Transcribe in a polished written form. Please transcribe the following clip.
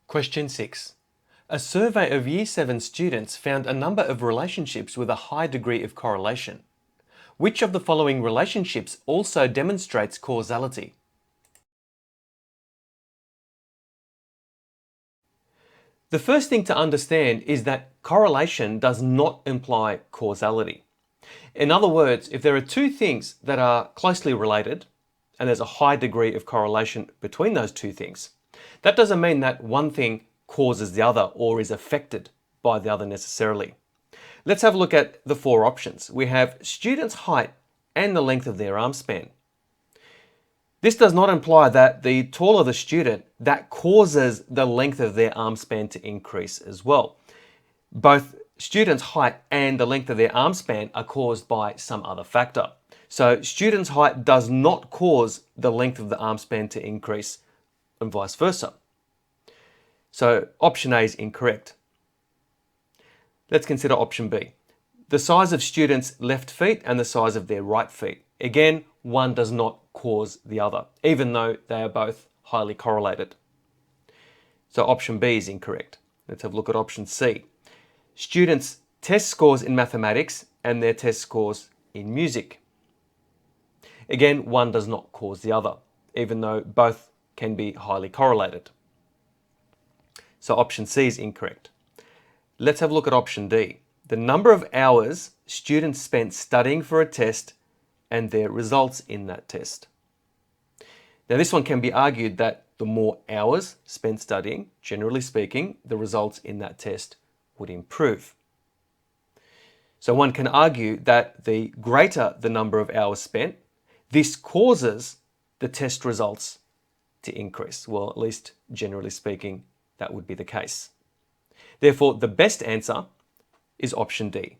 Question 6. A survey of Year 7 students found a number of relationships with a high degree of correlation. Which of the following relationships also demonstrates causality? The first thing to understand is that correlation does not imply causality. In other words, if there are two things that are closely related, and there's a high degree of correlation between those two things, that doesn't mean that one thing causes the other or is affected by the other necessarily. Let's have a look at the four options. We have students' height and the length of their arm span. This does not imply that the taller the student, that causes the length of their arm span to increase as well. Both students' height and the length of their arm span are caused by some other factor. So students' height does not cause the length of the arm span to increase and vice versa. So option A is incorrect. Let's consider option B. The size of students' left feet and the size of their right feet. Again, one does not cause the other, even though they are both highly correlated. So option B is incorrect. Let's have a look at option C. Students' test scores in mathematics and their test scores in music. Again, one does not cause the other, even though both can be highly correlated. So option C is incorrect. Let's have a look at option D. The number of hours students spent studying for a test and their results in that test. Now this one can be argued that the more hours spent studying, generally speaking, the results in that test would improve. So one can argue that the greater the number of hours spent, this causes the test results to increase. Well, at least generally speaking, that would be the case. Therefore, the best answer is option D.